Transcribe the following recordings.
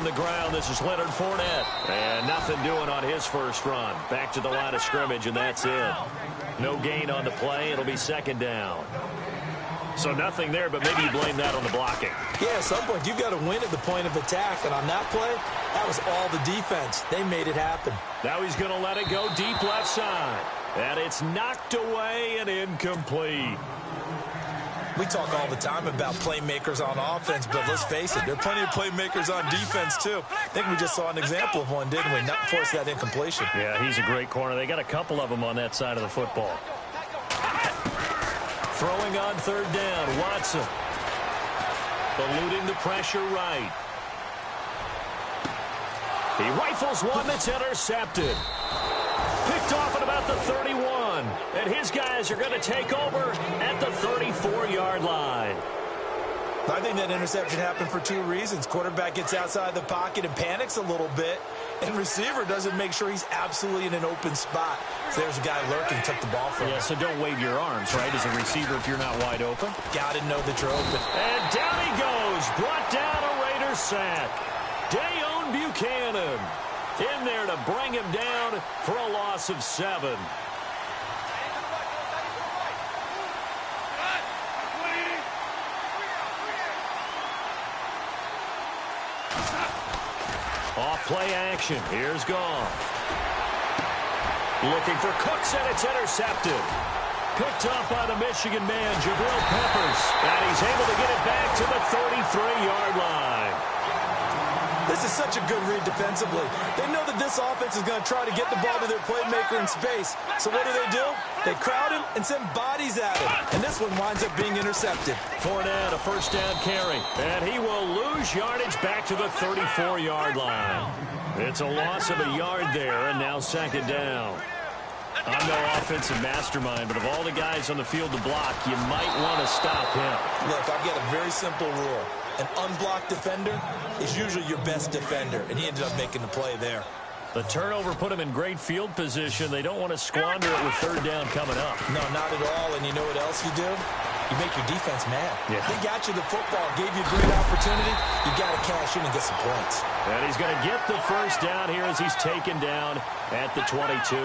on the ground. This is Leonard Fournette. And nothing doing on his first run. Back to the line of scrimmage, and that's it. No gain on the play. It'll be second down. So nothing there, but maybe you blame that on the blocking. Yeah, at some point, you've got to win at the point of attack. And on that play, that was all the defense. They made it happen. Now he's going to let it go deep left side. And it's knocked away and incomplete. We talk all the time about playmakers on offense, but let's face it, there are plenty of playmakers on defense, too. I think we just saw an example of one, didn't we? Not force that incompletion. Yeah, he's a great corner. They got a couple of them on that side of the football. Throwing on third down, Watson. Eluding the pressure right. He rifles one that's intercepted. Picked off at about the 31. And his guys are going to take over at the 34-yard line. I think that interception happened for two reasons. Quarterback gets outside the pocket and panics a little bit. And receiver doesn't make sure he's absolutely in an open spot. So there's a guy lurking, took the ball from him. Yeah, so don't wave your arms, right, as a receiver if you're not wide open. Got to know that you're open. And down he goes. Brought down a Raider sack. Dayon Buchanan in there to bring him down for a loss of 7. Off play action. Here's Goff. Looking for Cooks, and it's intercepted. Picked off by the Michigan man, Jabril Peppers. And he's able to get it back to the 33-yard line. This is such a good read defensively. They know that this offense is going to try to get the ball to their playmaker in space. So what do? They crowd him and send bodies at him. And this one winds up being intercepted. Fournette, a first down carry. And he will lose yardage back to the 34-yard line. It's a loss of a yard there, and now second down. I'm no offensive mastermind, but of all the guys on the field to block, you might want to stop him. Look, I've got a very simple rule. An unblocked defender is usually your best defender, and he ended up making the play there. The turnover put him in great field position. They don't want to squander it with third down coming up. No, not at all, and you know what else you do? You make your defense mad. Yeah. They got you the football, gave you a great opportunity. You got to cash in and get some points. And he's going to get the first down here as he's taken down at the 22.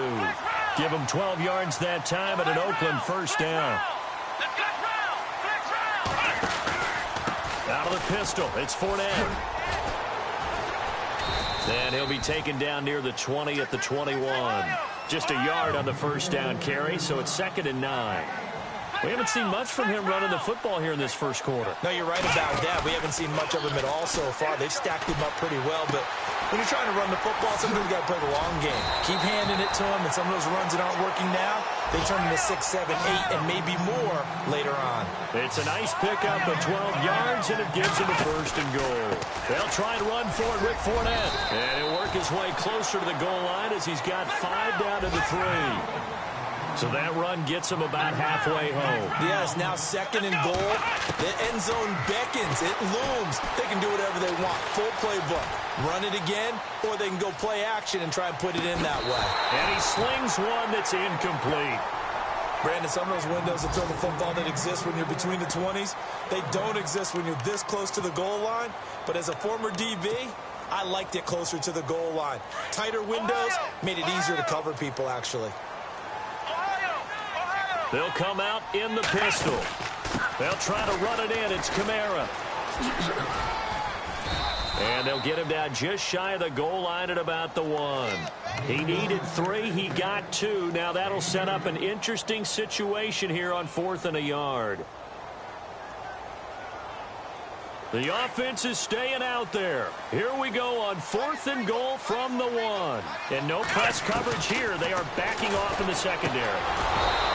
Give him 12 yards that time at an Oakland first down. Out of the pistol, it's Fournette. And he'll be taken down near the 20 at the 21. Just a yard on the first down carry, so it's 2nd and 9. We haven't seen much from him running the football here in this first quarter. No, you're right about that. We haven't seen much of him at all so far. They've stacked him up pretty well, but when you're trying to run the football, sometimes you got to play the long game. Keep handing it to him, and some of those runs that aren't working now, they turn into 6, 7, 8, and maybe more later on. It's a nice pickup of 12 yards, and it gives him a first and goal. They'll try and run for it with Fournette. And he'll work his way closer to the goal line as he's got 5 down to the 3. So that run gets him about halfway home. Yes, now 2nd and goal. The end zone beckons. It looms. They can do whatever they want. Full playbook. Run it again, or they can go play action and try and put it in that way. And he slings one that's incomplete. Brandon, some of those windows that throw the football that exist when you're between the 20s, they don't exist when you're this close to the goal line. But as a former DB, I liked it closer to the goal line. Tighter windows made it easier to cover people, actually. They'll come out in the pistol. They'll try to run it in. It's Kamara. And they'll get him down just shy of the goal line at about the 1. He needed 3. He got 2. Now that'll set up an interesting situation here on 4th and a yard. The offense is staying out there. Here we go on 4th and goal from the 1. And no press coverage here. They are backing off in the secondary.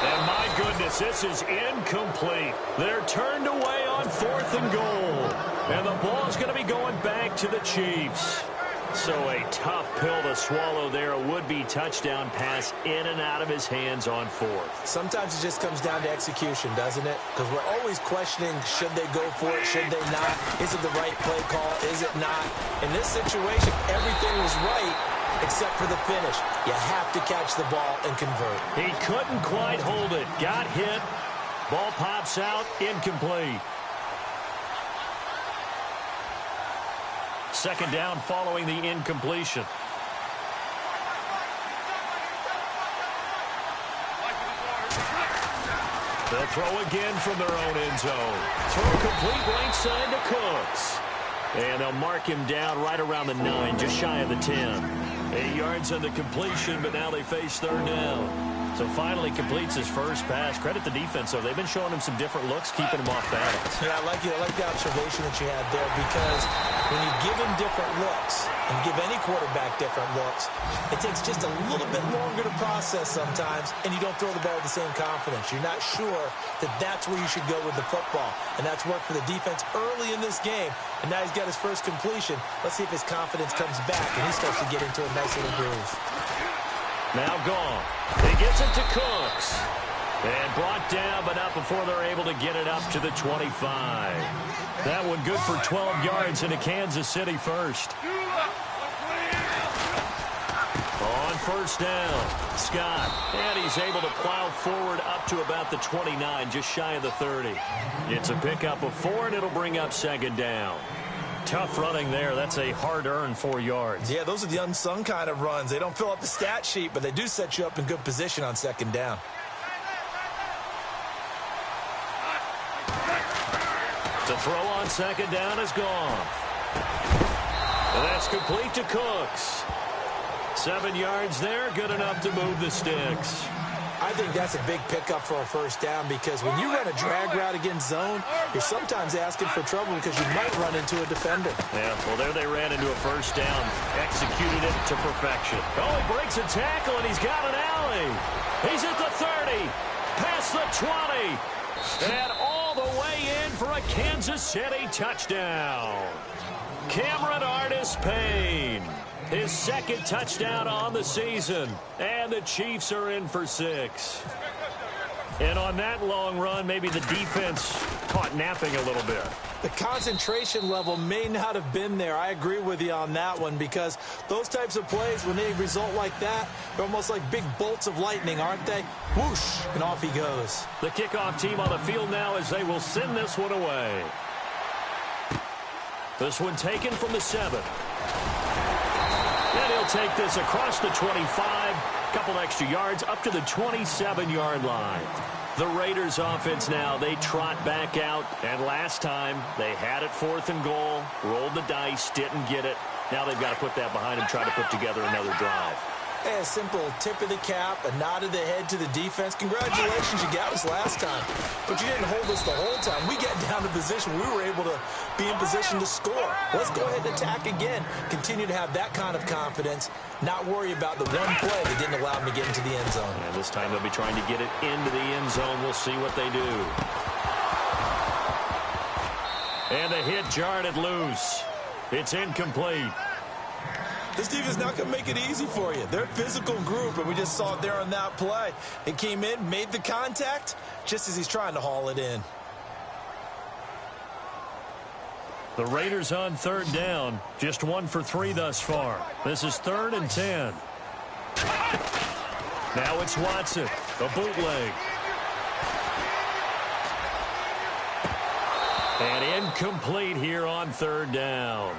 And my goodness, this is incomplete. They're turned away on 4th and goal. And the ball's going to be going back to the Chiefs. So a tough pill to swallow there. A would-be touchdown pass in and out of his hands on 4th. Sometimes it just comes down to execution, doesn't it? Because we're always questioning, should they go for it, should they not? Is it the right play call, is it not? In this situation, everything was right except for the finish. You have to catch the ball and convert. He couldn't quite hold it. Got hit. Ball pops out, incomplete. second down following the incompletion. They'll throw again from their own end zone. Throw complete right side to Cooks. And they'll mark him down right around the 9, just shy of the 10. 8 yards on the completion, but now they face third down. So finally completes his first pass. Credit the defense, though. They've been showing him some different looks, keeping him off balance. Yeah, I like the observation that you had there, because when you give him different looks and give any quarterback different looks, it takes just a little bit longer to process sometimes, and you don't throw the ball with the same confidence. You're not sure that that's where you should go with the football, and that's worked for the defense early in this game, and now he's got his first completion. Let's see if his confidence comes back, and he starts to get into a nice little groove. Now gone. He gets it to Cooks. And brought down, but not before they're able to get it up to the 25. That one good for 12 yards into Kansas City first. On first down, Scott. And he's able to plow forward up to about the 29, just shy of the 30. It's a pickup of 4, and it'll bring up second down. Tough running there. That's a hard-earned 4 yards. Yeah, those are the unsung kind of runs. They don't fill up the stat sheet, but they do set you up in good position on second down. To throw on second down is gone. And that's complete to Cooks. 7 yards there, good enough to move the sticks. I think that's a big pickup for a first down, because when you run a drag route against zone, you're sometimes asking for trouble because you might run into a defender. Yeah, well, there they ran into a first down, executed it to perfection. Oh, he breaks a tackle, and he's got an alley. He's at the 30, past the 20, and all the way in for a Kansas City touchdown. Cameron Artis-Payne. His second touchdown on the season. And the Chiefs are in for 6. And on that long run, maybe the defense caught napping a little bit. The concentration level may not have been there. I agree with you on that one, because those types of plays, when they result like that, they're almost like big bolts of lightning, aren't they? Whoosh, and off he goes. The kickoff team on the field now, as they will send this one away. This one taken from the 7. And he'll take this across the 25, couple extra yards, up to the 27-yard line. The Raiders offense now, they trot back out. And last time, they had it 4th and goal, rolled the dice, didn't get it. Now they've got to put that behind them, try to put together another drive. A simple tip of the cap, a nod of the head to the defense. Congratulations, you got us last time. But you didn't hold us the whole time. We got down to position. We were able to be in position to score. Let's go ahead and attack again. Continue to have that kind of confidence. Not worry about the one play that didn't allow them to get into the end zone. And this time they'll be trying to get it into the end zone. We'll see what they do. And the hit jarred it loose. It's incomplete. This defense is not going to make it easy for you. They're a physical group, and we just saw it there on that play. It came in, made the contact, just as he's trying to haul it in. The Raiders on third down. Just 1 for 3 thus far. This is 3rd and 10. Now it's Watson. A bootleg. And incomplete here on 3rd down.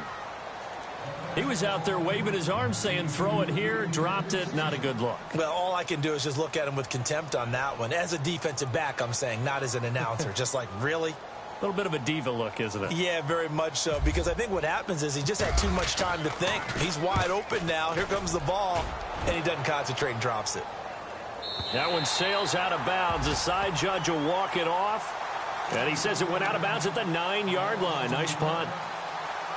He was out there waving his arms saying, throw it here, dropped it, not a good look. Well, all I can do is just look at him with contempt on that one. As a defensive back, I'm saying, not as an announcer. Just like, really? A little bit of a diva look, isn't it? Yeah, very much so, because I think what happens is he just had too much time to think. He's wide open now. Here comes the ball, and he doesn't concentrate and drops it. That one sails out of bounds. The side judge will walk it off, and he says it went out of bounds at the 9-yard line. Nice punt.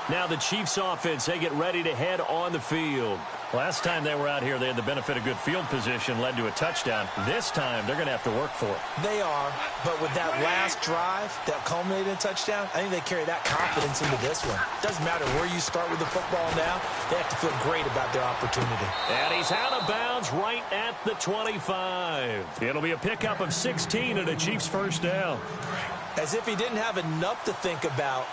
Now the Chiefs offense, they get ready to head on the field. Last time they were out here, they had the benefit of good field position, led to a touchdown. This time, they're going to have to work for it. They are, but with that last drive that culminated in a touchdown, I think they carry that confidence into this one. Doesn't matter where you start with the football now, they have to feel great about their opportunity. And he's out of bounds right at the 25. It'll be a pickup of 16 and a Chiefs first down. As if he didn't have enough to think about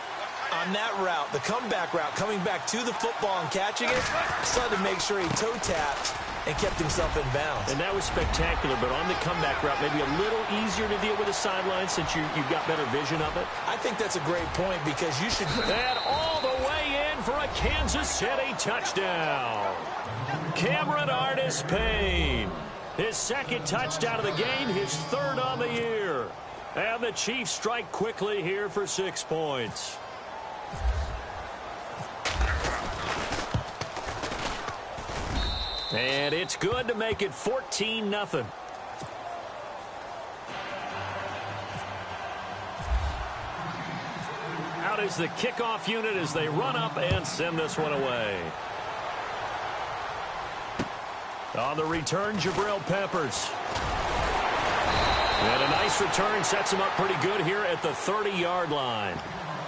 on that route, the comeback route, coming back to the football and catching it, decided to make sure he toe-tapped and kept himself in bounds. And that was spectacular, but on the comeback route, maybe a little easier to deal with the sideline since you've got better vision of it. I think that's a great point, because you should... And all the way in for a Kansas City touchdown. Cameron Artis-Payne. His second touchdown of the game, his third on the year. And the Chiefs strike quickly here for 6 points. And it's good to make it 14-0. Out is the kickoff unit as they run up and send this one away. On the return, Jabril Peppers. And a nice return sets him up pretty good here at the 30-yard line.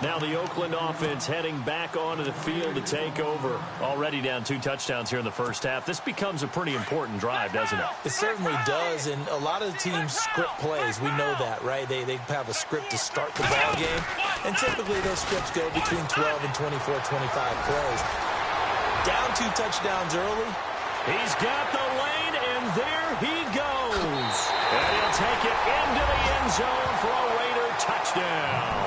Now the Oakland offense heading back onto the field to take over. Already down 2 touchdowns here in the first half. This becomes a pretty important drive, doesn't it? It certainly does, and a lot of the teams script plays. We know that, right? They have a script to start the ball game, and typically those scripts go between 12 and 24, 25 plays. Down 2 touchdowns early. He's got the lane, and there he goes. And he'll take it into the end zone for a Raider touchdown.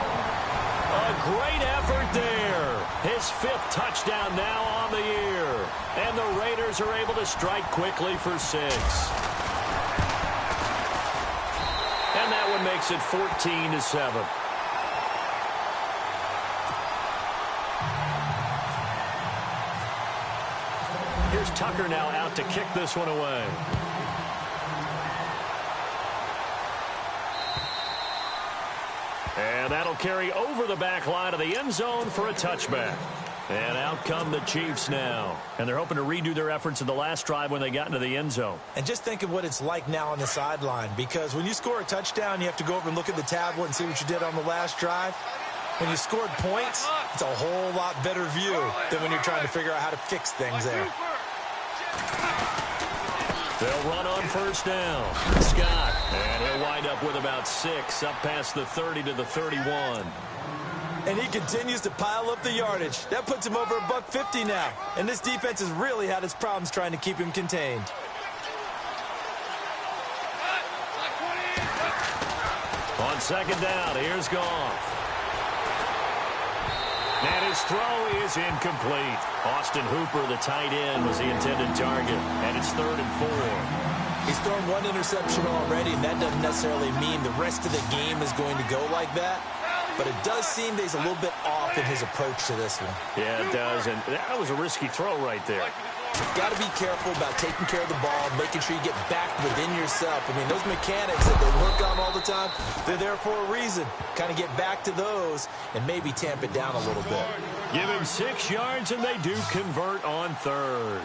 A great effort there. His 5th touchdown now on the year. And the Raiders are able to strike quickly for 6. And that one makes it 14-7. Here's Tucker now out to kick this one away. And that'll carry over the back line of the end zone for a touchback. And out come the Chiefs now. And they're hoping to redo their efforts in the last drive when they got into the end zone. And just think of what it's like now on the sideline, because when you score a touchdown, you have to go over and look at the tablet and see what you did on the last drive. When you scored points, it's a whole lot better view than when you're trying to figure out how to fix things there. They'll run on first down. Scott, and he'll wind up with about 6, up past the 30 to the 31. And he continues to pile up the yardage. That puts him over $150 now. And this defense has really had its problems trying to keep him contained. On second down, here's Goff. And his throw is incomplete. Austin Hooper, the tight end, was the intended target. And it's 3rd and 4. He's thrown 1 interception already, and that doesn't necessarily mean the rest of the game is going to go like that. But it does seem that he's a little bit off in his approach to this one. Yeah, it does. And that was a risky throw right there. You've got to be careful about taking care of the ball, making sure you get back within yourself. I mean, those mechanics that they work on all the time, they're there for a reason. Kind of get back to those and maybe tamp it down a little bit. Give him 6 yards, and they do convert on 3rd.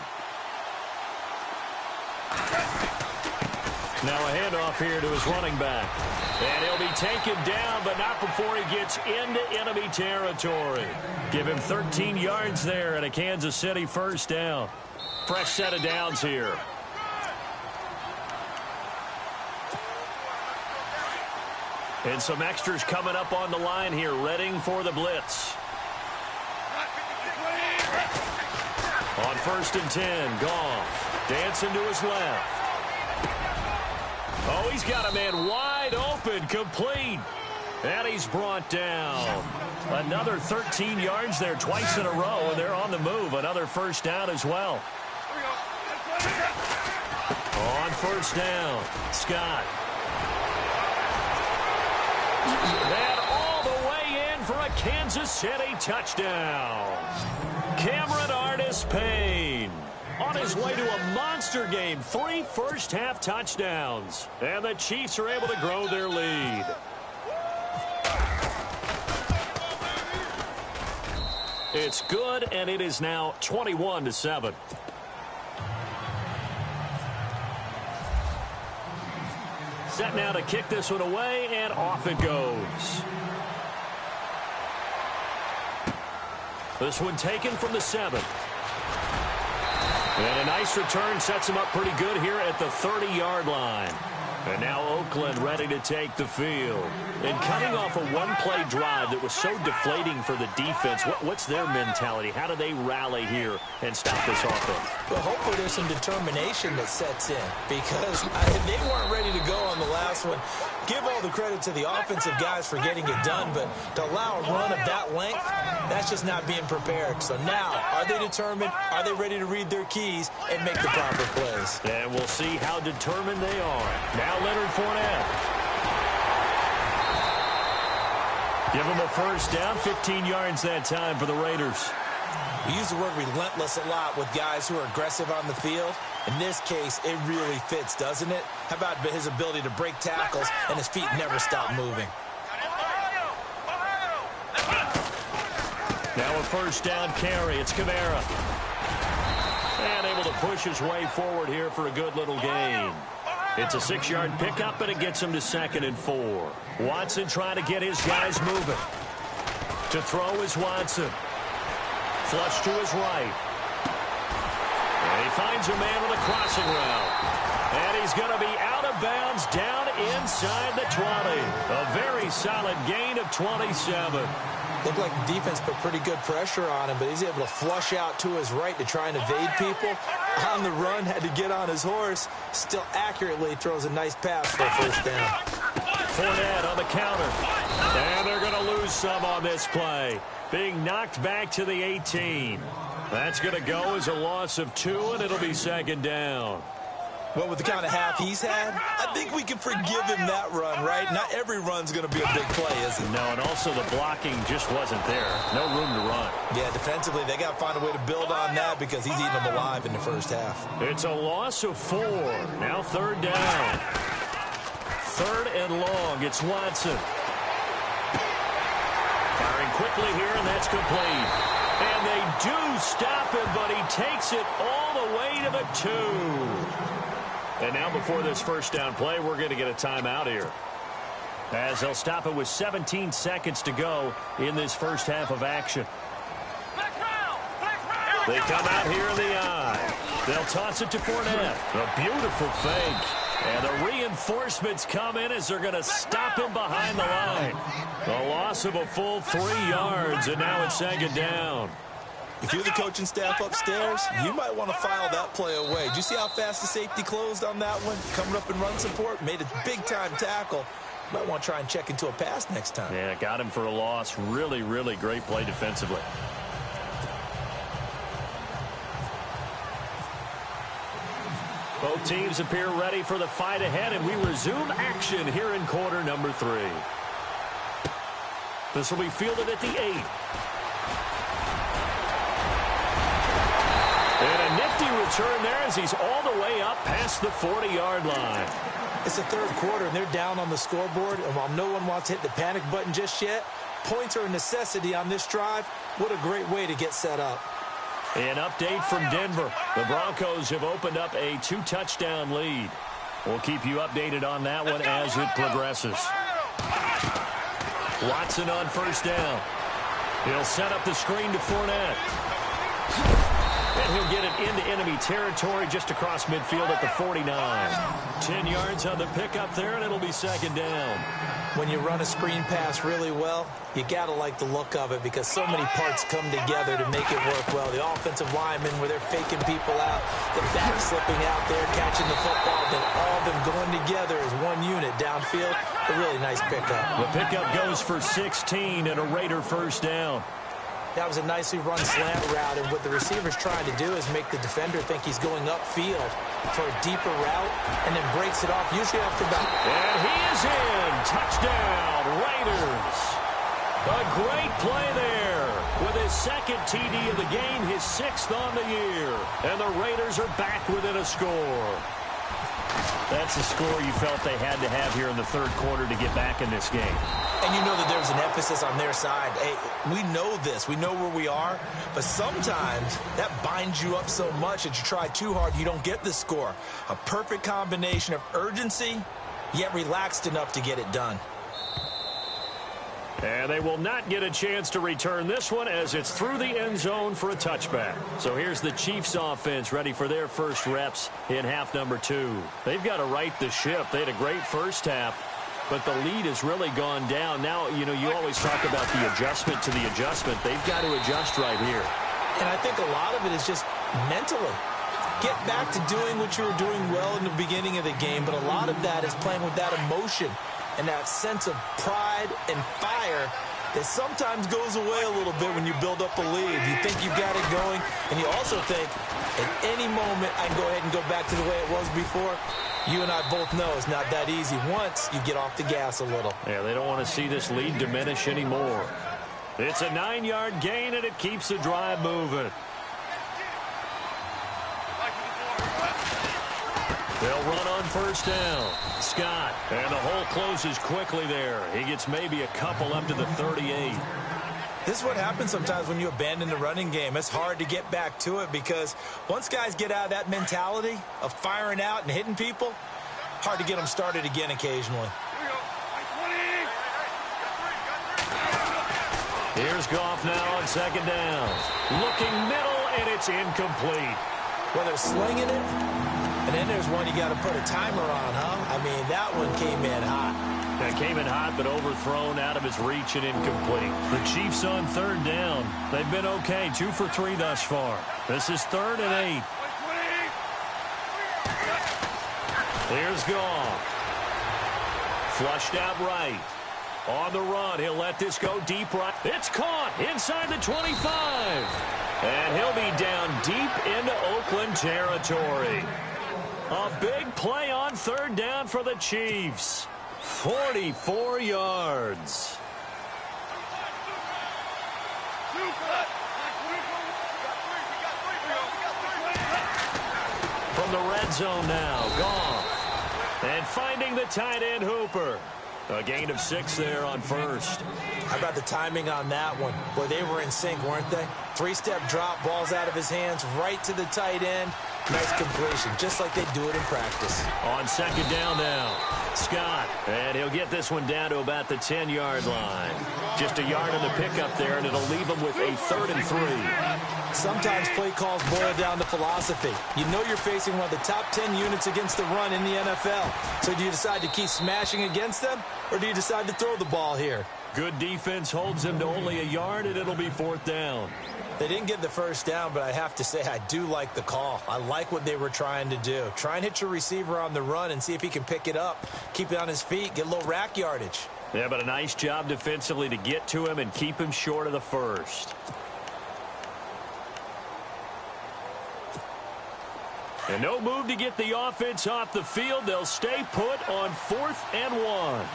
Now a handoff here to his running back. And he'll be taken down, but not before he gets into enemy territory. Give him 13 yards there and a Kansas City first down. Fresh set of downs here. And some extras coming up on the line here, readying for the blitz. On 1st and 10, Goff dancing to his left. Oh, he's got a man wide open, complete. And he's brought down. Another 13 yards there twice in a row, and they're on the move. Another first down as well. On first down, Scott. And all the way in for a Kansas City touchdown. Cameron Artis-Payne on his way to a monster game. 3 first-half touchdowns. And the Chiefs are able to grow their lead. It's good, and it is now 21-7. Set now to kick this one away, and off it goes. This one taken from the 7. And a nice return sets him up pretty good here at the 30-yard line. And now Oakland ready to take the field. And coming off a one-play drive that was so deflating for the defense, what's their mentality? How do they rally here and stop this offense? Well, hopefully there's some determination that sets in, because they weren't ready to go on the last one. Give all the credit to the offensive guys for getting it done, but to allow a run of that length, that's just not being prepared. So now, are they determined? Are they ready to read their keys and make the proper plays? And we'll see how determined they are. Now Leonard Fournette. Give them a first down, 15 yards that time for the Raiders. We use the word relentless a lot with guys who are aggressive on the field. In this case, it really fits, doesn't it? How about his ability to break tackles and his feet never stop moving? Now a first down carry. It's Kamara. And able to push his way forward here for a good little gain. It's a 6-yard pickup, and it gets him to 2nd and 4. Watson trying to get his guys moving. To throw is Watson. Flush to his right. And he finds a man with a crossing route. And he's going to be out of bounds down inside the 20. A very solid gain of 27. Looked like the defense put pretty good pressure on him, but he's able to flush out to his right to try and evade people. On the run, had to get on his horse. Still accurately throws a nice pass for a first down. Fournette on the counter. And they're going to lose some on this play. Being knocked back to the 18. That's going to go as a loss of 2, and it'll be 2nd down. Well, with the kind of half he's had, I think we can forgive him that run, right? Not every run's going to be a big play, is it? No, and also the blocking just wasn't there. No room to run. Yeah, defensively, they got to find a way to build on that because he's eating them alive in the first half. It's a loss of 4. Now 3rd down. 3rd and long. It's Watson. Firing quickly here, and that's complete. And they do stop him, but he takes it all the way to the 2. And now before this first down play, we're going to get a timeout here. As they'll stop it with 17 seconds to go in this first half of action. They come out here in the eye. They'll toss it to Fournette. A beautiful fake. And the reinforcements come in as they're going to stop him behind the line. A loss of a full 3 yards, and now it's 2nd down. If you're the coaching staff upstairs, you might want to file that play away. Did you see how fast the safety closed on that one? Coming up in run support, made a big-time tackle. Might want to try and check into a pass next time. Yeah, got him for a loss. Really, really great play defensively. Both teams appear ready for the fight ahead, and we resume action here in quarter number 3. This will be fielded at the 8. And a nifty return there as he's all the way up past the 40-yard line. It's the 3rd quarter, and they're down on the scoreboard. And while no one wants to hit the panic button just yet, points are a necessity on this drive. What a great way to get set up. An update from Denver. The Broncos have opened up a 2-touchdown lead. We'll keep you updated on that one as it progresses. Watson on first down. He'll set up the screen to Fournette. And he'll get it into enemy territory just across midfield at the 49. 10 yards on the pickup there, and it'll be 2nd down. When you run a screen pass really well, you got to like the look of it because so many parts come together to make it work well. The offensive linemen, where they're faking people out, the back slipping out there, catching the football, then all of them going together as one unit downfield. A really nice pickup. The pickup goes for 16 and a Raider first down. That was a nicely run slant route, and what the receiver's trying to do is make the defender think he's going upfield for a deeper route, and then breaks it off, usually off the back. And he is in. Touchdown, Raiders. A great play there with his 2nd TD of the game, his 6th on the year. And the Raiders are back within a score. That's the score you felt they had to have here in the 3rd quarter to get back in this game. And you know that there's an emphasis on their side. Hey, we know this. We know where we are. But sometimes that binds you up so much that you try too hard, you don't get the score. A perfect combination of urgency, yet relaxed enough to get it done. And they will not get a chance to return this one as it's through the end zone for a touchback. So here's the Chiefs offense ready for their first reps in half number 2. They've got to right the ship. They had a great first half, but the lead has really gone down. Now, you know, you always talk about the adjustment to the adjustment. They've got to adjust right here. And I think a lot of it is just mentally. Get back to doing what you were doing well in the beginning of the game, but a lot of that is playing with that emotion. and that sense of pride and fire that sometimes goes away a little bit when you build up a lead. You think you've got it going, and you also think at any moment I can go ahead and go back to the way it was before. You and I both know it's not that easy once you get off the gas a little. Yeah, they don't want to see this lead diminish anymore. It's a 9-yard gain, and it keeps the drive moving. They'll run on first down. Scott, and the hole closes quickly there. He gets maybe a couple up to the 38. This is what happens sometimes when you abandon the running game. It's hard to get back to it because once guys get out of that mentality of firing out and hitting people, hard to get them started again occasionally. Here's Goff now on second down. Looking middle, and it's incomplete. Well, they're slinging it, and then there's one you got to put a timer on, huh? I mean, that one came in hot. That came in hot, but overthrown, out of his reach, and incomplete. The Chiefs on third down. They've been okay, 2 for 3 thus far. This is 3rd and 8. Here's Goff. Flushed out right. On the run, he'll let this go deep right. It's caught inside the 25. And he'll be down deep into Oakland territory. A big play on third down for the Chiefs. 44 yards. From the red zone now, Goff. And finding the tight end Hooper. A gain of 6 there on first. How about the timing on that one? Boy, they were in sync, weren't they? 3-step drop, balls out of his hands, right to the tight end. Nice completion, just like they do it in practice. On second down now, Scott. And he'll get this one down to about the 10-yard line. Just a yard on the pickup there, and it'll leave him with a 3rd and 3. Sometimes play calls boil down to philosophy. You know you're facing one of the top 10 units against the run in the NFL. So do you decide to keep smashing against them, or do you decide to throw the ball here? Good defense holds him to only a yard, and it'll be 4th down. They didn't get the first down, but I have to say I do like the call. I like what they were trying to do. Try and hit your receiver on the run and see if he can pick it up. Keep it on his feet, get a little rack yardage. Yeah, but a nice job defensively to get to him and keep him short of the first. And no move to get the offense off the field. They'll stay put on 4th and 1.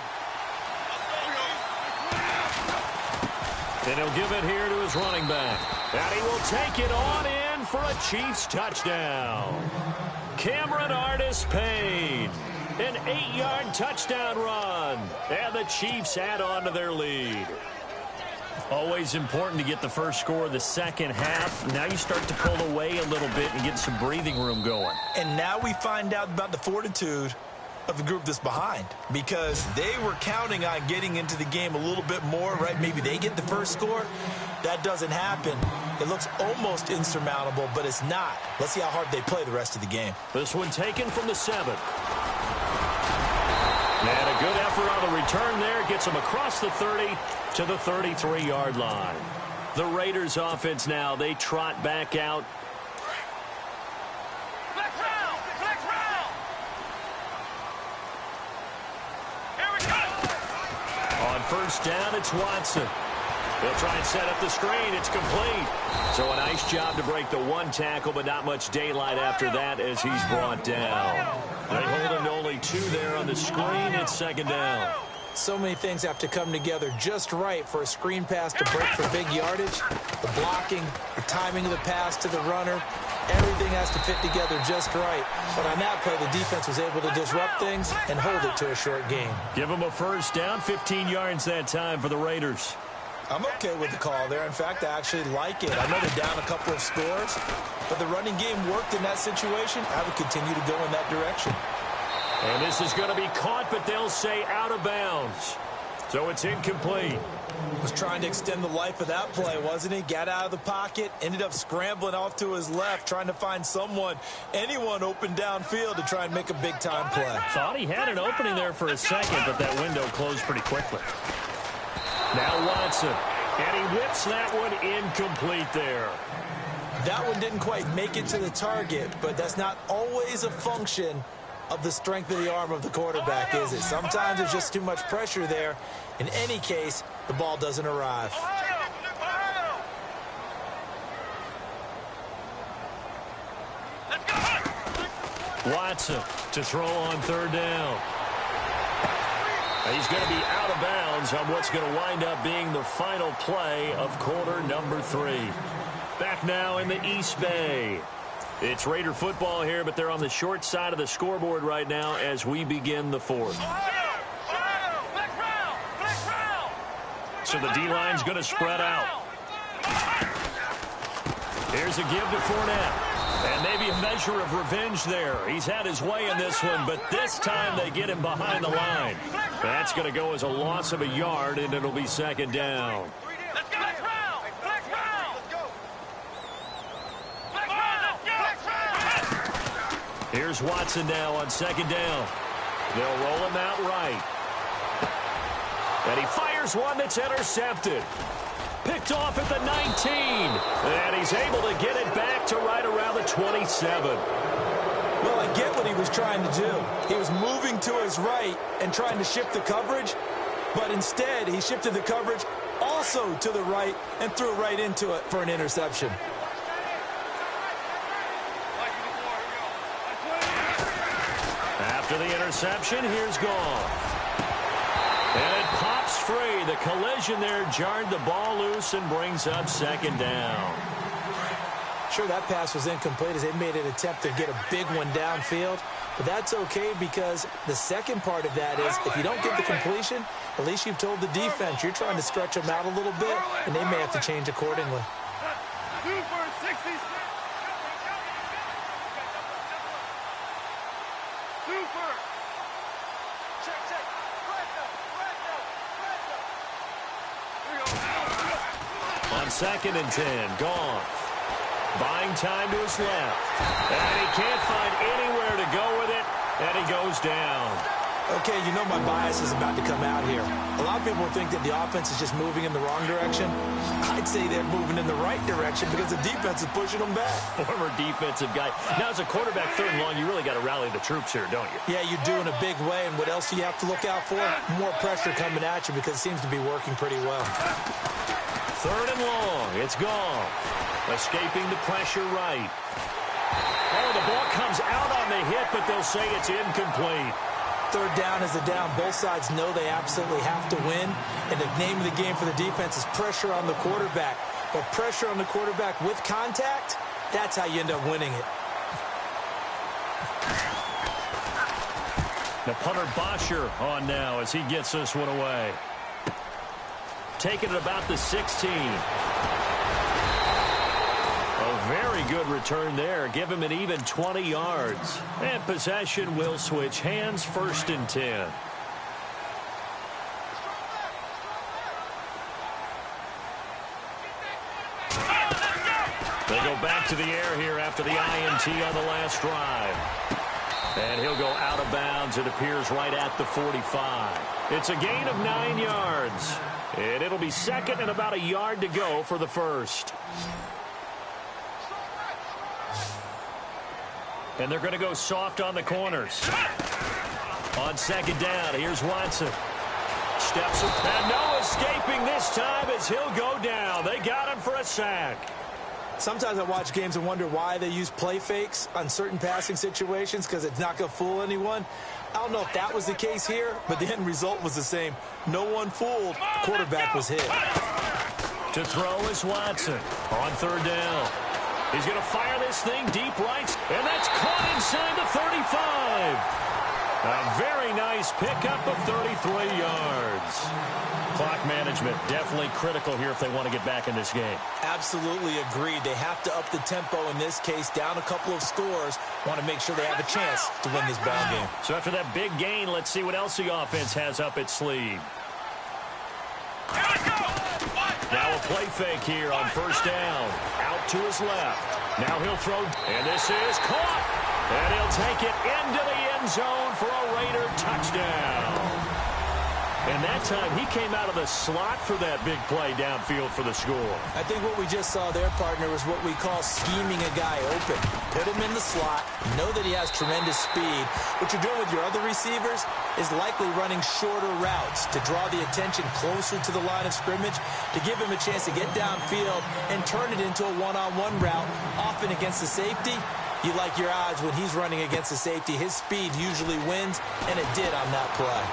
And he'll give it here to his running back. And he will take it on in for a Chiefs touchdown. Cameron Artis-Payne. An 8-yard touchdown run. And the Chiefs add on to their lead. Always important to get the first score of the second half. Now you start to pull away a little bit and get some breathing room going. And now we find out about the fortitude of the group that's behind, because they were counting on getting into the game a little bit more, right? Maybe they get the first score. That doesn't happen. It looks almost insurmountable, but it's not. Let's see how hard they play the rest of the game. This one taken from the 7. And a good effort on the return there. Gets them across the 30 to the 33-yard line. The Raiders offense now, they trot back out. On first down, it's Watson. He'll try and set up the screen. It's complete. So a nice job to break the 1 tackle, but not much daylight after that as he's brought down. They hold him to only 2 there on the screen. It's second down. So many things have to come together just right for a screen pass to break for big yardage. The blocking, the timing of the pass to the runner, everything has to fit together just right. But on that play, the defense was able to disrupt things and hold it to a short game. Give them a first down, 15 yards that time for the Raiders. I'm okay with the call there. In fact, I actually like it. I know they're down a couple of scores, but the running game worked in that situation. I would continue to go in that direction. And this is going to be caught, but they'll say out of bounds. So it's incomplete. Was trying to extend the life of that play, wasn't he? Got out of the pocket, ended up scrambling off to his left, trying to find someone, anyone open downfield to try and make a big-time play. Thought he had an opening there for a second, but that window closed pretty quickly. Now Watson, and he whips that one incomplete there. That one didn't quite make it to the target, but that's not always a function of the strength of the arm of the quarterback, is it? Sometimes there's just too much pressure there. In any case, the ball doesn't arrive. Watson to throw on third down. He's going to be out of bounds on what's going to wind up being the final play of quarter number 3. Back now in the East Bay. It's Raider football here, but they're on the short side of the scoreboard right now as we begin the 4th. So the D-line's going to spread out. Here's a give to Fournette. And maybe a measure of revenge there. He's had his way in this one, but this time they get him behind the line. That's going to go as a loss of a yard, and it'll be second down. Here's Watson now on second down. They'll roll him out right. And he fires one that's intercepted. Picked off at the 19. And he's able to get it back to right around the 27. Well, I get what he was trying to do. He was moving to his right and trying to shift the coverage. But instead, he shifted the coverage also to the right and threw right into it for an interception. After the interception, here's Goff. And it pops free. The collision there jarred the ball loose and brings up second down. Sure, that pass was incomplete as they made an attempt to get a big one downfield. But that's okay because the second part of that is if you don't get the completion, at least you've told the defense you're trying to stretch them out a little bit, and they may have to change accordingly. On second and 10, Goff. Buying time to his left. And he can't find anywhere to go with it, and he goes down. Okay, you know my bias is about to come out here. A lot of people think that the offense is just moving in the wrong direction. I'd say they're moving in the right direction because the defense is pushing them back. Former defensive guy. Now, as a quarterback, third and long, you really got to rally the troops here, don't you? Yeah, you do in a big way. And what else do you have to look out for? More pressure coming at you because it seems to be working pretty well. Third and long. It's Goff. Escaping the pressure right. Oh, the ball comes out on the hit, but they'll say it's incomplete. Third down is a down. Both sides know they absolutely have to win. And the name of the game for the defense is pressure on the quarterback. But pressure on the quarterback with contact, that's how you end up winning it. The punter Bosher on now as he gets this one away. Taking it about the 16. A very good return there. Give him an even 20 yards. And possession will switch hands, first and 10. They go back to the air here after the INT on the last drive. And he'll go out of bounds, it appears, right at the 45. It's a gain of 9 yards. And it'll be second and about a yard to go for the first. And they're going to go soft on the corners. On second down, here's Watson. Steps up, and no escaping this time as he'll go down. They got him for a sack. Sometimes I watch games and wonder why they use play fakes on certain passing situations because it's not going to fool anyone. I don't know if that was the case here, but the end result was the same. No one fooled. The quarterback was hit. To throw is Watson on third down. He's going to fire this thing deep right, and that's caught inside the 35. A very nice pickup of 33 yards. Clock management definitely critical here if they want to get back in this game. Absolutely agreed. They have to up the tempo in this case, down a couple of scores. Want to make sure they have a chance to win this ball game. So after that big gain, let's see what else the offense has up its sleeve. Now a play fake here on first down. Out to his left. Now he'll throw, and this is caught. And he'll take it into the end zone for a Raider touchdown. And that time he came out of the slot for that big play downfield for the score. I think what we just saw there, partner, was what we call scheming a guy open. put him in the slot, know that he has tremendous speed. What you're doing with your other receivers is likely running shorter routes to draw the attention closer to the line of scrimmage, to give him a chance to get downfield and turn it into a one-on-one route, often against the safety. You like your odds when he's running against the safety. His speed usually wins, and it did on that play.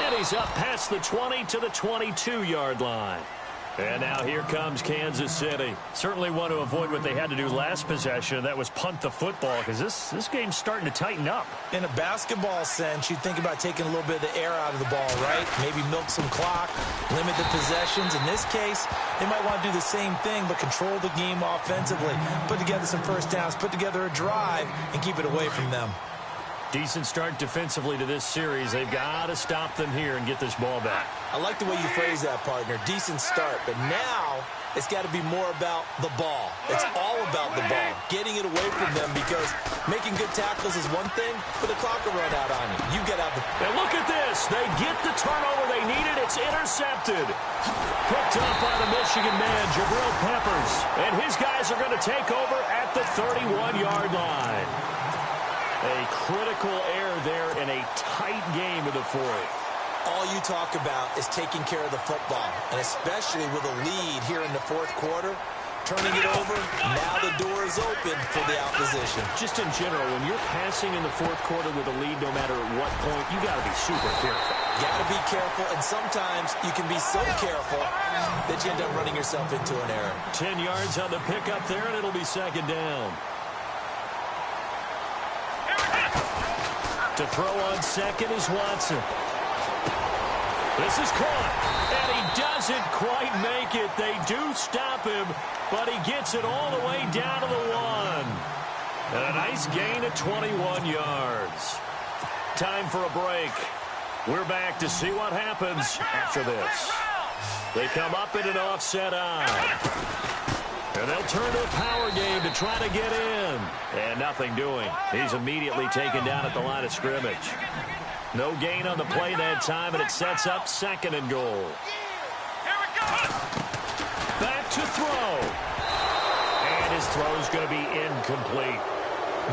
And he's up past the 20 to the 22-yard line. And now here comes Kansas City. Certainly want to avoid what they had to do last possession. That was punt the football, because this game's starting to tighten up. In a basketball sense, you think about taking a little bit of the air out of the ball, right? Maybe milk some clock, limit the possessions. In this case, they might want to do the same thing, but control the game offensively. Put together some first downs, put together a drive, and keep it away from them. Decent start defensively to this series. They've got to stop them here and get this ball back. I like the way you phrase that, partner. Decent start. But now it's got to be more about the ball. It's all about the ball. Getting it away from them, because making good tackles is one thing, but the clock will run out on you. You get out the... And look at this. They get the turnover they needed. It's intercepted. Picked up by the Michigan man, Jabril Peppers. And his guys are going to take over at the 31-yard line. A critical error there in a tight game in the fourth. All you talk about is taking care of the football, and especially with a lead here in the fourth quarter, turning it over, now the door is open for the opposition. Just in general, when you're passing in the fourth quarter with a lead, no matter at what point, you got to be super careful. Got to be careful, and sometimes you can be so careful that you end up running yourself into an error. 10 yards on the pickup there, and it'll be second down. To throw on second is Watson. This is caught, and he doesn't quite make it. They do stop him, but he gets it all the way down to the 1. And a nice gain of 21 yards. Time for a break. We're back to see what happens after this. They come up in an offset eye. And they'll turn to a power game to try to get in. And nothing doing. He's immediately taken down at the line of scrimmage. No gain on the play that time, and it sets up second and goal. Back to throw. And his throw is going to be incomplete.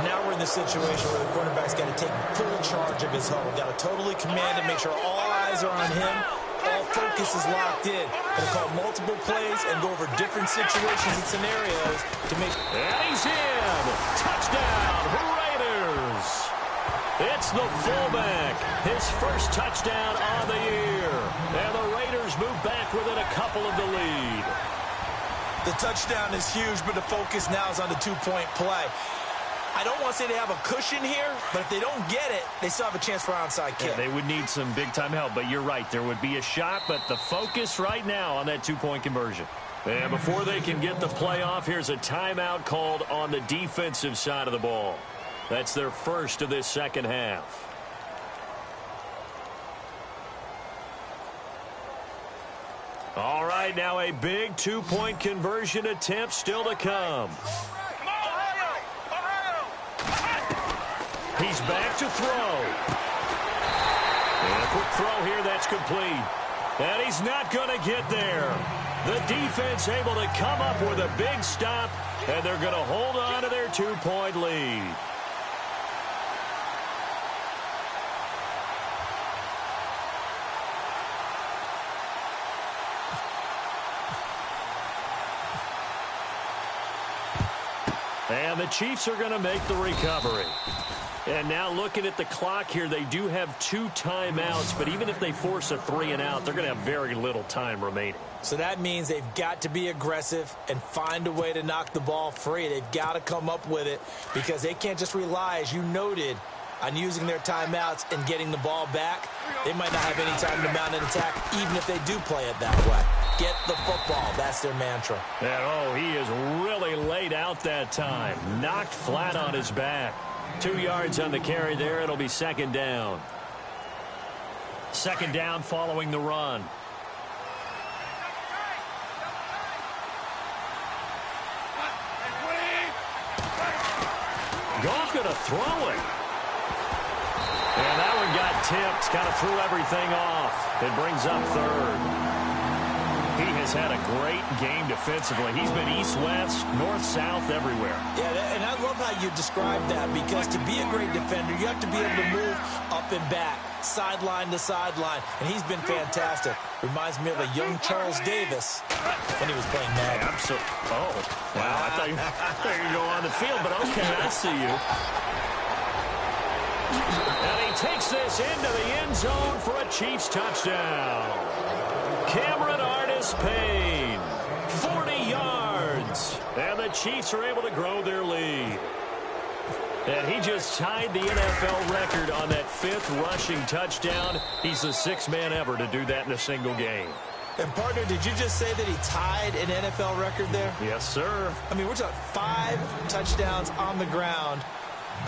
Now we're in the situation where the quarterback's got to take full charge of his home. Got to totally command it, make sure all eyes are on him. All focus is locked in. Going to call multiple plays and go over different situations and scenarios to make... And he's in! Touchdown, Raiders! It's the fullback. His first touchdown on the year. And the Raiders move back within a couple of the lead. The touchdown is huge, but the focus now is on the two-point play. I don't want to say they have a cushion here, but if they don't get it, they still have a chance for onside kick. Yeah, they would need some big-time help, but you're right. There would be a shot, but the focus right now on that two-point conversion. And before they can get the play off, here's a timeout called on the defensive side of the ball. That's their first of this second half. All right, now a big two-point conversion attempt still to come. He's back to throw. And a quick throw here, that's complete. And he's not going to get there. The defense able to come up with a big stop, and they're going to hold on to their two-point lead. And the Chiefs are going to make the recovery. And now looking at the clock here, they do have 2 timeouts, but even if they force a 3-and-out, they're going to have very little time remaining. So that means they've got to be aggressive and find a way to knock the ball free. They've got to come up with it because they can't just rely, as you noted, on using their timeouts and getting the ball back. They might not have any time to mount an attack, even if they do play it that way. Get the football. That's their mantra. And, he is really laid out that time. Knocked flat on his back. 2 yards on the carry there. It'll be second down. Second down following the run. Goff going to throw it. And that one got tipped. Kind of threw everything off. It brings up third. He has had a great game defensively. He's been east-west, north-south, everywhere. Yeah, and I love how you describe that, because to be a great defender, you have to be able to move up and back, sideline to sideline, and he's been fantastic. Reminds me of a young Charles Davis when he was playing Madden. Absolutely. Oh, wow. I thought you were going to go on the field, but okay, I see you. And he takes this into the end zone for a Chiefs touchdown. Cameron Artis-Payne, 40 yards. And the Chiefs are able to grow their lead. And he just tied the NFL record on that 5th rushing touchdown. He's the 6th man ever to do that in a single game. And, partner, did you just say that he tied an NFL record there? Yes, sir. I mean, we're talking 5 touchdowns on the ground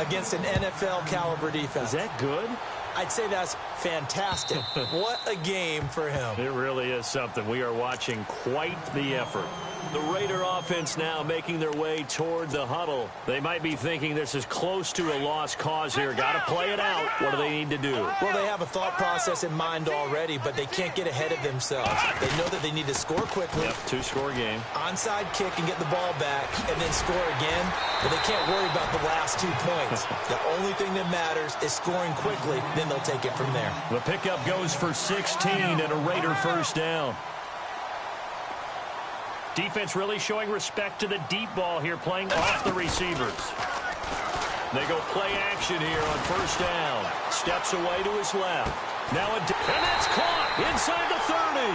against an NFL-caliber defense. Is that good? I'd say that's fantastic. What a game for him. It really is something. We are watching quite the effort. The Raider offense now making their way toward the huddle. They might be thinking this is close to a lost cause here. Got to play it out. What do they need to do? Well, they have a thought process in mind already, but they can't get ahead of themselves. They know that they need to score quickly. Yep, 2-score game. Onside kick and get the ball back and then score again. But they can't worry about the last 2 points. The only thing that matters is scoring quickly. Then they'll take it from there. The pickup goes for 16 and a Raider first down. Defense really showing respect to the deep ball here, playing off the receivers. They go play action here on first down. Steps away to his left. Now and that's caught inside the 30.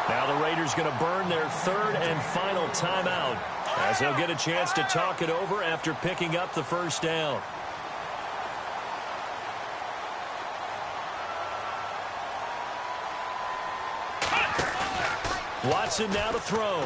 Now the Raiders going to burn their 3rd and final timeout, as they'll get a chance to talk it over after picking up the first down. Watson now to throw.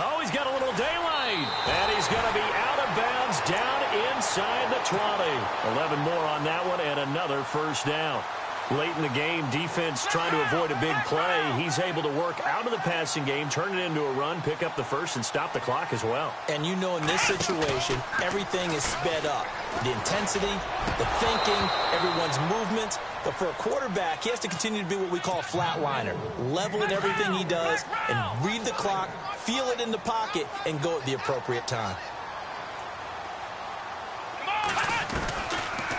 Oh, he's got a little daylight. And he's going to be out of bounds down inside the 20. 11 more on that one and another first down. Late in the game, defense trying to avoid a big play. He's able to work out of the passing game, turn it into a run, pick up the first, and stop the clock as well. And you know in this situation, everything is sped up. The intensity, the thinking, everyone's movement. But for a quarterback, he has to continue to be what we call a flatliner. Level in everything he does and read the clock, feel it in the pocket, and go at the appropriate time.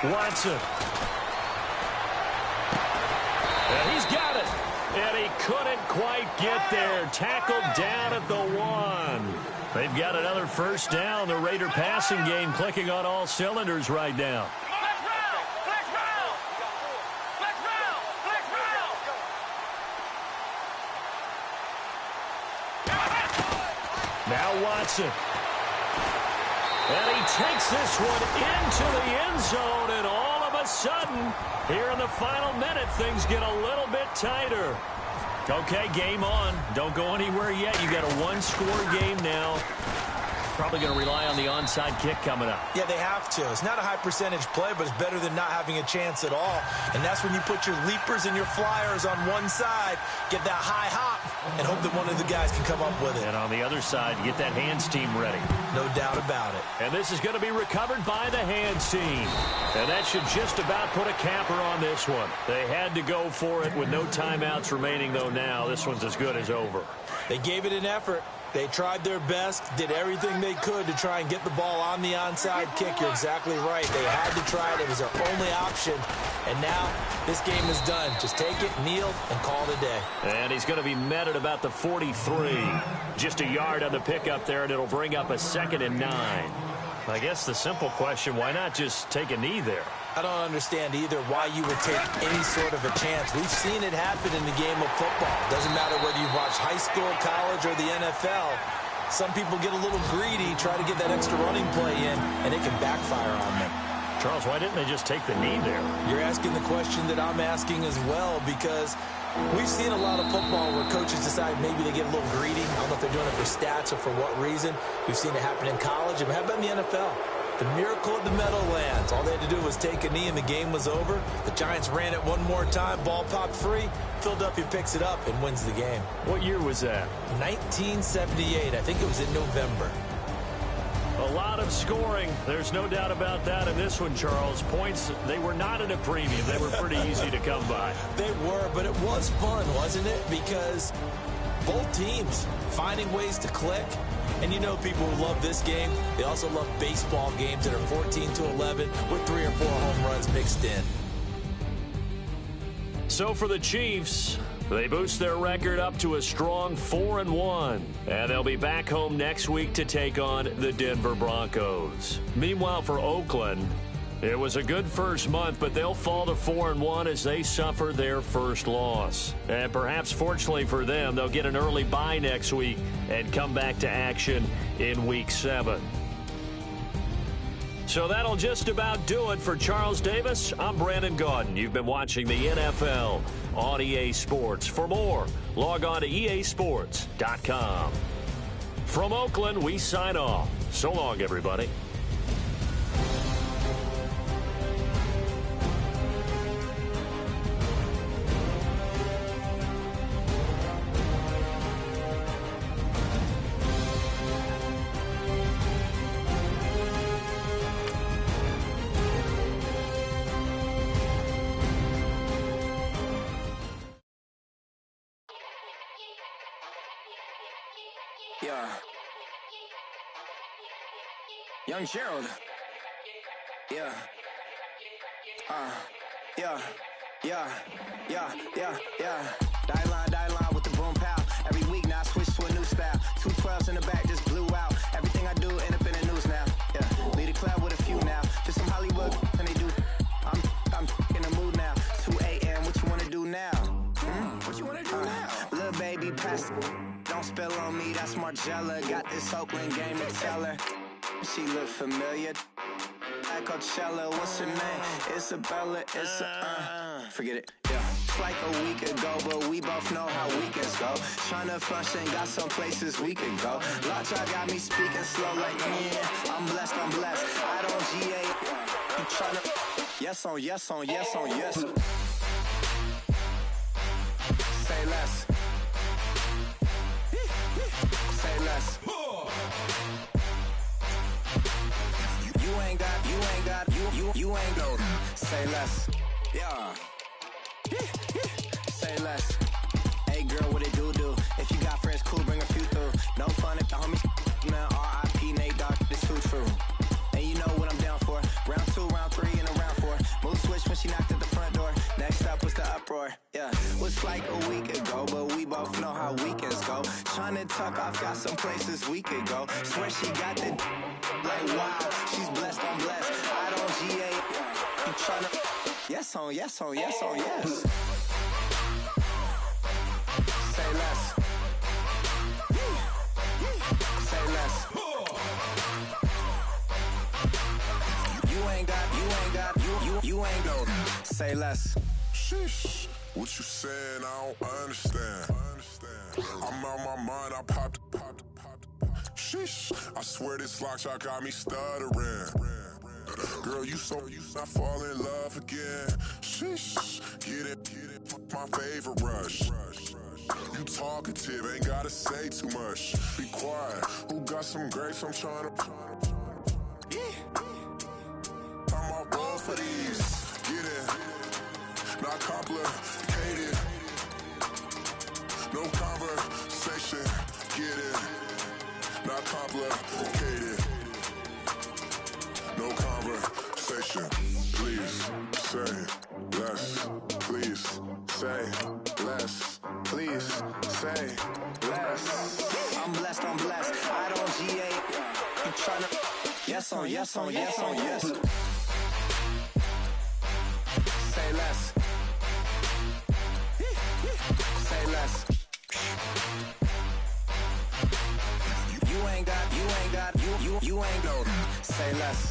Watson. And he's got it. And he couldn't quite get there. Tackled down at the 1. They've got another first down. The Raider passing game clicking on all cylinders right now. Now Watson. And he takes this one into the end zone, and all of a sudden, here in the final minute, things get a little bit tighter. Okay, game on. Don't go anywhere yet. You got a 1-score game now. Probably going to rely on the onside kick coming up. Yeah, they have to. It's not a high percentage play, but it's better than not having a chance at all. And that's when you put your leapers and your flyers on one side, get that high hop, and hope that one of the guys can come up with it. And on the other side, get that hands team ready. No doubt about it. And this is going to be recovered by the hands team. And that should just about put a capper on this one. They had to go for it with no timeouts remaining, though now this one's as good as over. They gave it an effort. They tried their best, did everything they could to try and get the ball on the onside kick. You're exactly right. They had to try it. It was their only option. And now this game is done. Just take it, kneel, and call it a day. And he's going to be met at about the 43. Just a yard on the pickup there, and it'll bring up a 2nd and 9. I guess the simple question, why not just take a knee there? I don't understand either why you would take any sort of a chance. We've seen it happen in the game of football. Doesn't matter whether you've watched high school, college, or the NFL. Some people get a little greedy, try to get that extra running play in, and it can backfire on them. Charles, why didn't they just take the knee there? You're asking the question that I'm asking as well, because we've seen a lot of football where coaches decide maybe they get a little greedy. I don't know if they're doing it for stats or for what reason. We've seen it happen in college, and how about in the NFL? The miracle of the Meadowlands. All they had to do was take a knee and the game was over. The Giants ran it one more time. Ball popped free. Philadelphia picks it up and wins the game. What year was that? 1978. I think it was in November. Oh, A lot of scoring. There's no doubt about that in this one, Charles. Points, they were not at a premium. They were pretty easy to come by. They were, but it was fun, wasn't it? Because both teams finding ways to click. And you know people who love this game, they also love baseball games that are 14-11 with 3 or 4 home runs mixed in. So for the Chiefs, they boost their record up to a strong 4-1. And they'll be back home next week to take on the Denver Broncos. Meanwhile, for Oakland, it was a good first month, but they'll fall to 4-1 as they suffer their first loss. And perhaps fortunately for them, they'll get an early bye next week and come back to action in Week 7. So that'll just about do it for Charles Davis. I'm Brandon Gaudin. You've been watching the NFL on EA Sports. For more, log on to easports.com. From Oakland, we sign off. So long, everybody. Yeah. Young Gerald. Yeah. Yeah. Die line with the boom pow. Every week now I switch to a new style. 212s in the back just blew out. Everything I do end up in the news now. Yeah. Lead a club with a few now. Just some Hollywood and they do. I'm in the mood now. 2 a.m. What you wanna do now? What you wanna do now? Little baby pass. Don't spill on me, that's Margella. Got this Oakland game to tell her. She look familiar. Like Coachella, what's her name? Isabella, forget it, yeah. It's like a week ago, but we both know how weekends go. Tryna function, got some places we could go. Lot y'all got me speaking slow like, yeah, I'm blessed. I don't GA, you tryna, yes on yes. Say less. Say less. You ain't go. Say less. Yeah. Say less. Hey girl, what it do? If you got friends, cool, bring a few through. No fun if the homies, man, R.I.P. Nate Dogg, it's too true. And you know what I'm down for. Round 2, round 3, and a round 4. Mood switch when she knocked at the front door. Next up was the uproar. Yeah, was like a week ago, but we both know how weekends go. Tryna tuck off, got some places we could go. Swear she got the like wow, she's blessed, I'm blessed. I don't GA, you tryna yes on yes. Say less. Say less. You ain't go. Say less. Sheesh. What you saying? I don't understand. I'm out my mind. I popped. Sheesh. I swear this lock shot got me stuttering. Girl, you I fall in love again. Sheesh. Get it. My favorite rush. You talkative, ain't gotta say too much. Be quiet. Who got some grapes? I'm trying to. I'm off ball for these. Get it. Not complicated. No conversation. Get it. Not complicated. No conversation. Please say less. Please say less. Please say less. I'm blessed. I don't GA. You tryna yes on yes. Say less. Say less. You ain't go. Say less.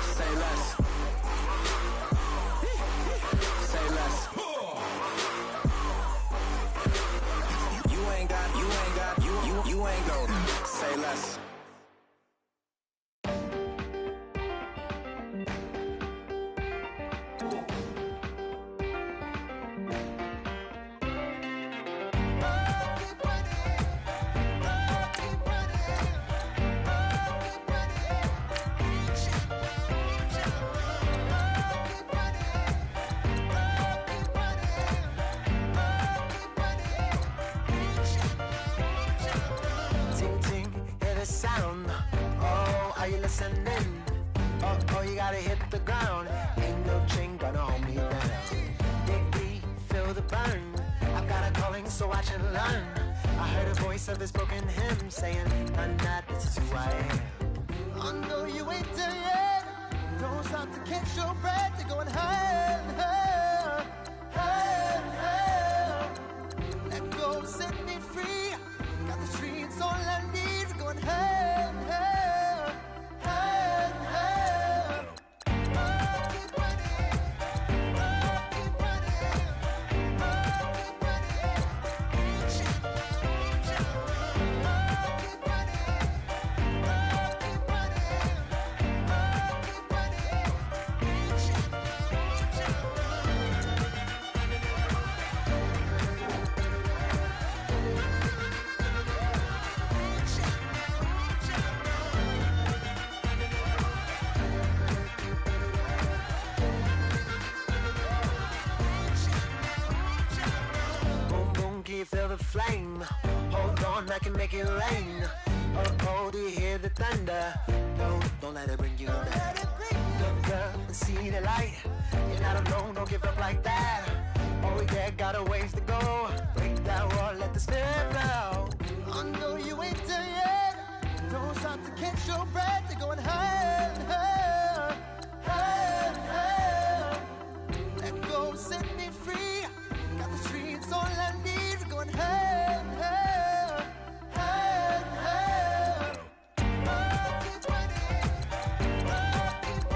Say less. Say less. You ain't go. Say less. you listening? Oh, you gotta hit the ground. Ain't no chain gonna hold me down. Dig deep, feel the burn. I've got a calling, so watch and learn. I heard a voice of his broken hymn saying, "Nah, this is who I am." I know you ain't there yet. Don't stop to catch your breath. You're going higher, higher, higher, higher. Let go, set me free. Got the streets all I need. We're going higher, higher, higher, higher. Keep running, keep running, keep running. Keep feel the flame. Hold on, I can make it rain. Oh, do you hear the thunder? Don't let it bring you down. Look up and see the light. You're not alone, don't give up like that. Oh yeah, got a ways to go. Break that wall, let the spirit flow. I know you ain't there yet. Don't stop to catch your breath. You're going higher, higher, higher, higher. Let go, set me free. Got the streets all I need. We're going higher, higher, higher, higher. Keep running, keep running, keep running. Keep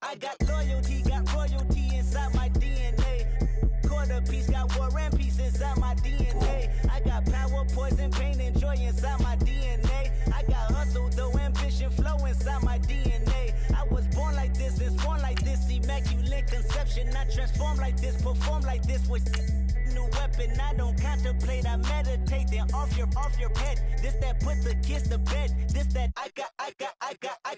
I got loyalty, got royalty inside my DNA. Quarter piece, got war and peace inside my DNA. I got power, poison, pain, and joy inside my DNA. I got hustle, though, ambition, flow inside my DNA. I was born like this and born like this, immaculate conception. I transform like this, perform like this with new weapon. I don't contemplate, I meditate. Then off your head. This that put the kids to bed. This that I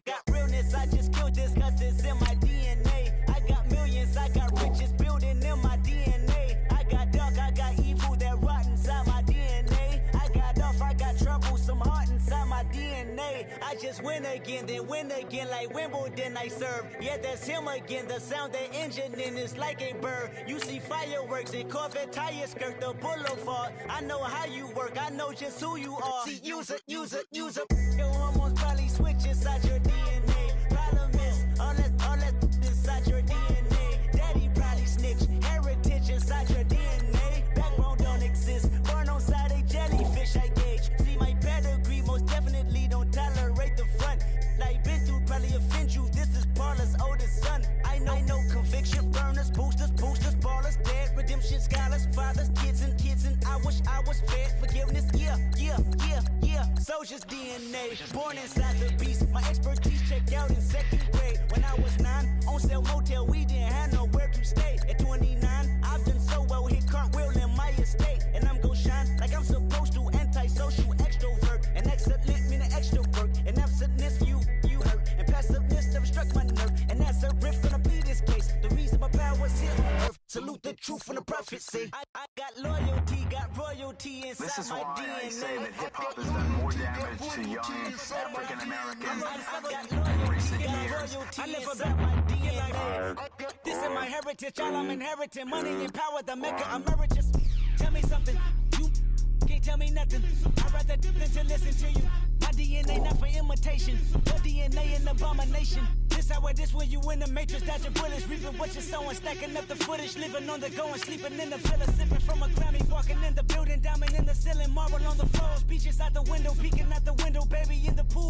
got realness. I just killed this cause it's in my DNA. I got millions, I got riches building in my DNA. I got dark, I got evil that rot inside my DNA. I got off, I got trouble, some heart inside my DNA. I just win again, then win again like Wimbledon I serve. Yeah, that's him again. The sound that engine in is like a bird. You see fireworks and Corvette tires skirt the boulevard. I know how you work, I know just who you are. See, use it. Your hormones probably switch inside your DNA. Problem is, all that inside your DNA. Daddy probably snitch, heritage inside your DNA. Backbone don't exist, born on side a jellyfish I gauge. See my pedigree, most definitely don't tolerate the front. Like been through probably offend you, this is Paula's oldest son. I know conviction, burners, boosters, ballers, dead, redemption, scholars, fathers, kids and I wish I was fed forgiveness, yeah. Soldier's DNA, born inside the beast. My expertise checked out in second grade. When I was 9, on sale motel, we didn't have nowhere to stay. At 29, I've done so well, hit cartwheel in my estate. And I'm gon' shine like I'm supposed to, antisocial extrovert. And excellent meaning extra work. And absentness, you hurt. And passiveness never struck my nerve. And that's a riff gonna be this case. The reason my power's here on earth. Salute the truth from the prophecy. I got loyalty, got royalty inside this is my why DNA. I say that hip-hop has done more damage to young African-Americans in recent years. I live about my DNA. This is my heritage, all I'm inheriting. Money and power, the maker emeritus. Tell me something, you can't tell me nothing. I'd rather do than to listen to you. My DNA not for imitation. Your DNA an abomination. This how it is when you in the matrix, dodging bullets, reaping what you're sowing, stacking up the footage, living on the go and sleeping in the villa, sipping from a Grammy, walking in the building, diamond in the ceiling, marble on the floor, beaches out the window, peeking out the window, baby in the pool.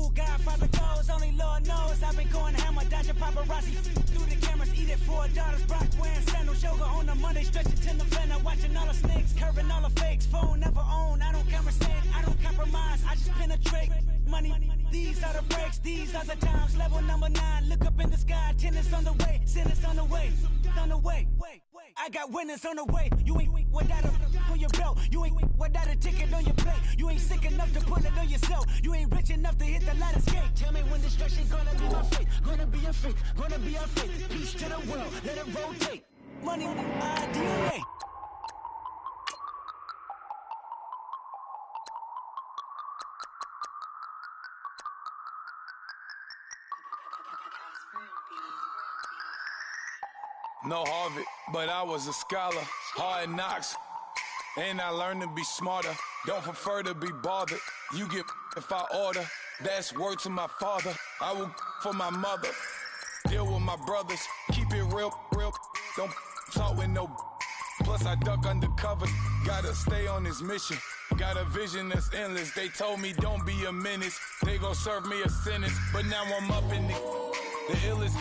paparazzi through the cameras, eat it $4. Brock wearing sandals, yoga on a Monday, stretching to November, watching all the snakes, curving all the fakes. Phone never own, I don't conversate, I don't compromise, I just penetrate. Money, these are the breaks, these are the times. Level number 9, look up in the sky, tennis on the way, sentence on the way, on the way. I got winners on the way. You ain't without a on your belt. You ain't without a ticket on your plate. You ain't sick enough to put it on yourself. You ain't rich enough to hit the ladder skate. Tell me when destruction gonna be my fate. Gonna be a fate, gonna be a fate. Peace to the world, let it rotate. Money, DNA. No Harvard, but I was a scholar. Hard knocks, and I learned to be smarter. Don't prefer to be bothered. You get if I order. That's word to my father. I will for my mother. Deal with my brothers. Keep it real. Don't talk with no. Plus I duck undercover. Gotta stay on this mission. Got a vision that's endless. They told me don't be a menace. They gon' serve me a sentence, but now I'm up in the illest.